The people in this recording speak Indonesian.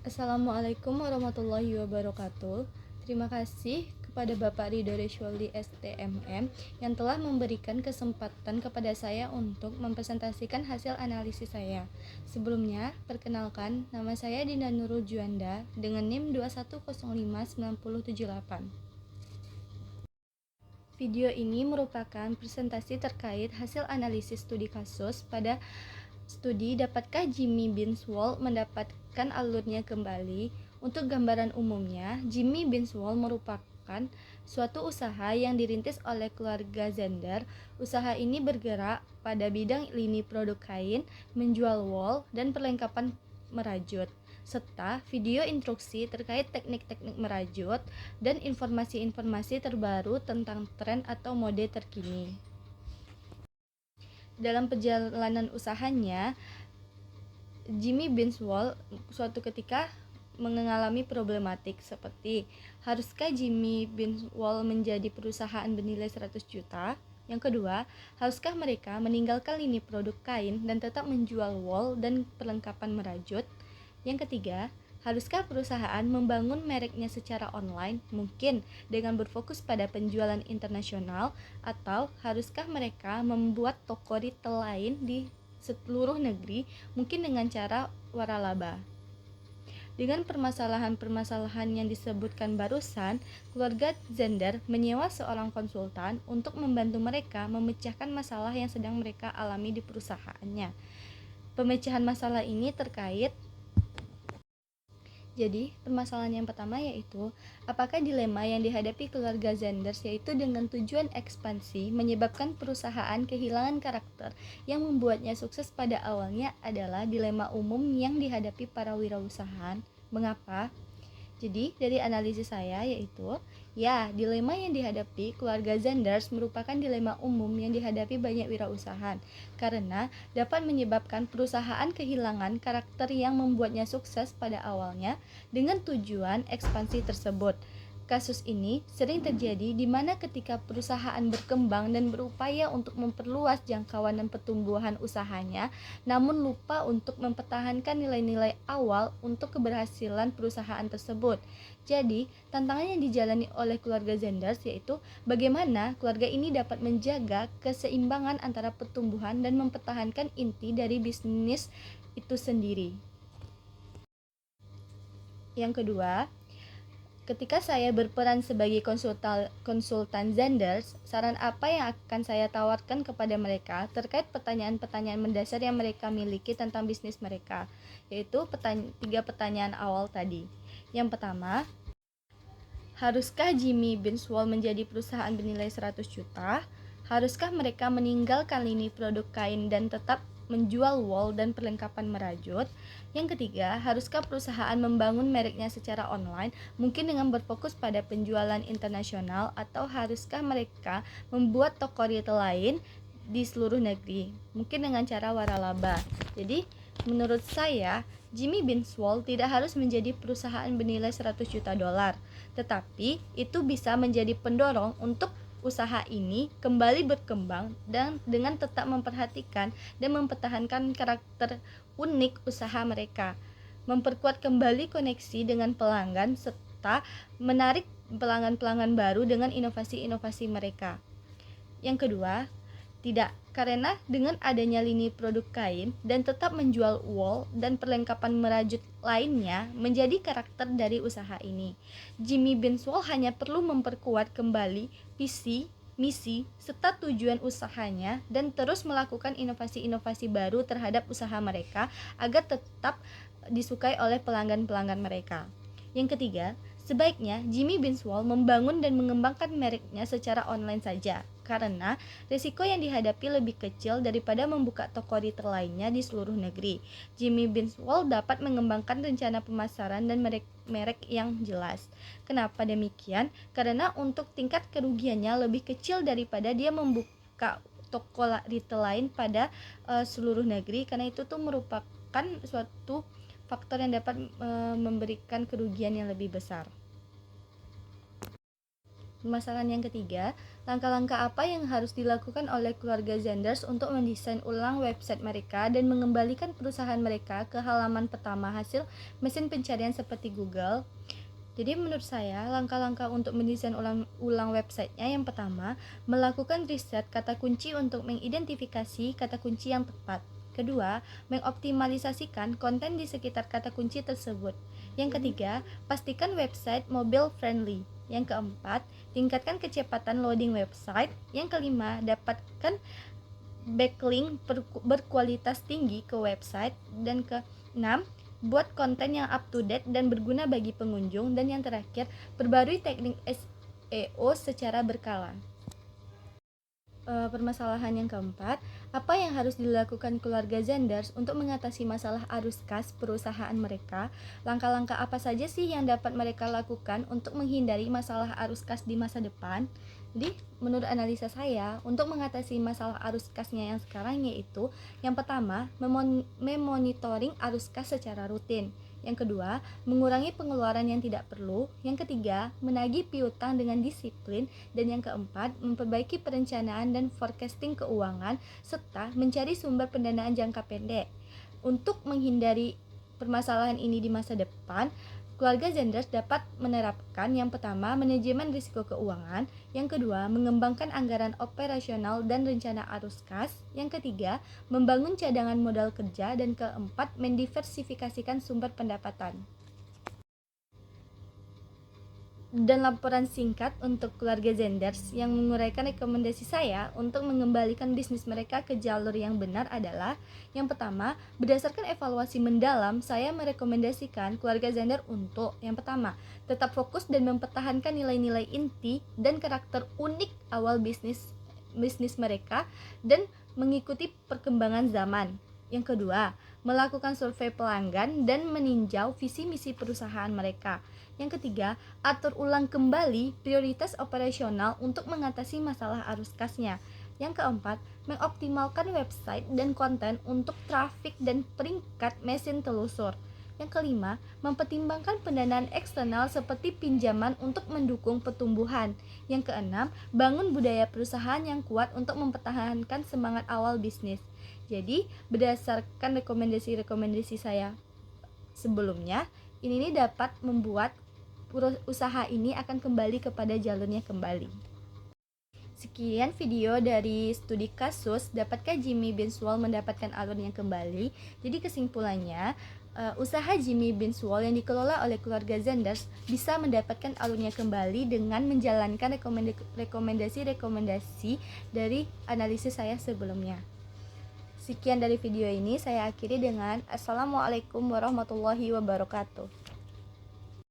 Assalamualaikum warahmatullahi wabarakatuh. Terima kasih kepada Bapak Ridho Reshwaldi STMM yang telah memberikan kesempatan kepada saya untuk mempresentasikan hasil analisis saya. Sebelumnya, perkenalkan, nama saya Dinda Nurul Juanda dengan NIM 2105978. Video ini merupakan presentasi terkait hasil analisis studi kasus pada studi dapatkah Jimmy Binswall mendapatkan alurnya kembali. Untuk gambaran umumnya, Jimmy Binswall merupakan suatu usaha yang dirintis oleh keluarga Zender. Usaha ini bergerak pada bidang lini produk kain, menjual wol, dan perlengkapan merajut, serta video instruksi terkait teknik-teknik merajut dan informasi-informasi terbaru tentang tren atau mode terkini. Dalam perjalanan usahanya, Jimmy Binswall suatu ketika mengalami problematik seperti haruskah Jimmy Binswall menjadi perusahaan bernilai 100 juta? Yang kedua, haruskah mereka meninggalkan lini produk kain dan tetap menjual wol dan perlengkapan merajut? Yang ketiga, haruskah perusahaan membangun mereknya secara online, mungkin dengan berfokus pada penjualan internasional, atau haruskah mereka membuat toko retail lain di seluruh negeri, mungkin dengan cara waralaba? Dengan permasalahan-permasalahan yang disebutkan barusan, keluarga Zender menyewa seorang konsultan untuk membantu mereka memecahkan masalah yang sedang mereka alami di perusahaannya. Pemecahan masalah ini terkait Jadi, permasalahan yang pertama yaitu, apakah dilema yang dihadapi keluarga Zenders yaitu dengan tujuan ekspansi menyebabkan perusahaan kehilangan karakter yang membuatnya sukses pada awalnya adalah dilema umum yang dihadapi para wirausahaan. Mengapa? Jadi, dari analisis saya yaitu, dilema yang dihadapi keluarga Zenders merupakan dilema umum yang dihadapi banyak wirausahaan karena dapat menyebabkan perusahaan kehilangan karakter yang membuatnya sukses pada awalnya dengan tujuan ekspansi tersebut. Kasus ini sering terjadi di mana ketika perusahaan berkembang dan berupaya untuk memperluas jangkauan dan pertumbuhan usahanya, namun lupa untuk mempertahankan nilai-nilai awal untuk keberhasilan perusahaan tersebut. Jadi, tantangan yang dijalani oleh keluarga Zenders yaitu bagaimana keluarga ini dapat menjaga keseimbangan antara pertumbuhan dan mempertahankan inti dari bisnis itu sendiri. Yang kedua, ketika saya berperan sebagai konsultan Zenders, saran apa yang akan saya tawarkan kepada mereka terkait pertanyaan-pertanyaan mendasar yang mereka miliki tentang bisnis mereka, yaitu 3 pertanyaan awal tadi. Yang pertama, haruskah Jimmy Binswall menjadi perusahaan bernilai 100 juta? Haruskah mereka meninggalkan lini produk kain dan tetap menjual wol dan perlengkapan merajut? Yang ketiga, haruskah perusahaan membangun mereknya secara online, mungkin dengan berfokus pada penjualan internasional, atau haruskah mereka membuat toko retail lain di seluruh negeri, mungkin dengan cara waralaba? Jadi, menurut saya, Jimmy Binswall tidak harus menjadi perusahaan bernilai 100 juta dolar, tetapi itu bisa menjadi pendorong untuk usaha ini kembali berkembang dan dengan tetap memperhatikan dan mempertahankan karakter unik usaha mereka, memperkuat kembali koneksi dengan pelanggan, serta menarik pelanggan-pelanggan baru dengan inovasi-inovasi mereka. Yang kedua, tidak, karena dengan adanya lini produk kain dan tetap menjual wol dan perlengkapan merajut lainnya menjadi karakter dari usaha ini. Jimmy Binswall hanya perlu memperkuat kembali visi, misi, serta tujuan usahanya dan terus melakukan inovasi-inovasi baru terhadap usaha mereka agar tetap disukai oleh pelanggan-pelanggan mereka. Yang ketiga, sebaiknya Jimmy Binswall membangun dan mengembangkan mereknya secara online saja, karena risiko yang dihadapi lebih kecil daripada membuka toko retail lainnya di seluruh negeri. Jimmy Binswall dapat mengembangkan rencana pemasaran dan merek yang jelas. Kenapa demikian? Karena untuk tingkat kerugiannya lebih kecil daripada dia membuka toko retail lain pada seluruh negeri, karena itu tuh merupakan suatu faktor yang dapat memberikan kerugian yang lebih besar. Permasalahan yang ketiga, langkah-langkah apa yang harus dilakukan oleh keluarga Zenders untuk mendesain ulang website mereka dan mengembalikan perusahaan mereka ke halaman pertama hasil mesin pencarian seperti Google. Jadi menurut saya, langkah-langkah untuk mendesain ulang websitenya yang pertama, melakukan riset kata kunci untuk mengidentifikasi kata kunci yang tepat. Kedua, mengoptimalisasikan konten di sekitar kata kunci tersebut. Yang ketiga, pastikan website mobile friendly. Yang keempat, tingkatkan kecepatan loading website. Yang kelima, dapatkan backlink berkualitas tinggi ke website. Dan keenam, buat konten yang up to date dan berguna bagi pengunjung. Dan yang terakhir, perbarui teknik SEO secara berkala. Permasalahan yang keempat, apa yang harus dilakukan keluarga Zenders untuk mengatasi masalah arus kas perusahaan mereka? Langkah-langkah apa saja sih yang dapat mereka lakukan untuk menghindari masalah arus kas di masa depan? Jadi, menurut analisa saya, untuk mengatasi masalah arus kasnya yang sekarang yaitu yang pertama, memonitoring arus kas secara rutin. Yang kedua, mengurangi pengeluaran yang tidak perlu. Yang ketiga, menagih piutang dengan disiplin. Dan yang keempat, memperbaiki perencanaan dan forecasting keuangan serta mencari sumber pendanaan jangka pendek. Untuk menghindari permasalahan ini di masa depan, keluarga Zenders dapat menerapkan yang pertama, manajemen risiko keuangan, yang kedua, mengembangkan anggaran operasional dan rencana arus kas, yang ketiga, membangun cadangan modal kerja, dan keempat, mendiversifikasikan sumber pendapatan. Dan laporan singkat untuk keluarga Zenders yang menguraikan rekomendasi saya untuk mengembalikan bisnis mereka ke jalur yang benar adalah yang pertama, berdasarkan evaluasi mendalam, saya merekomendasikan keluarga Zender untuk yang pertama, tetap fokus dan mempertahankan nilai-nilai inti dan karakter unik awal bisnis mereka dan mengikuti perkembangan zaman. Yang kedua, melakukan survei pelanggan dan meninjau visi misi perusahaan mereka. Yang ketiga, atur ulang kembali prioritas operasional untuk mengatasi masalah arus kasnya. Yang keempat, mengoptimalkan website dan konten untuk trafik dan peringkat mesin telusur. Yang kelima, mempertimbangkan pendanaan eksternal seperti pinjaman untuk mendukung pertumbuhan. Yang keenam, bangun budaya perusahaan yang kuat untuk mempertahankan semangat awal bisnis. Jadi, berdasarkan rekomendasi saya sebelumnya, ini dapat membuat usaha ini akan kembali kepada jalurnya kembali. Sekian video dari studi kasus, dapatkah Jimmy Binswall mendapatkan alurnya kembali? Jadi kesimpulannya, usaha Jimmy Binswall yang dikelola oleh keluarga Zenders bisa mendapatkan alurnya kembali dengan menjalankan rekomendasi dari analisis saya sebelumnya. Sekian dari video ini, saya akhiri dengan Assalamualaikum warahmatullahi wabarakatuh.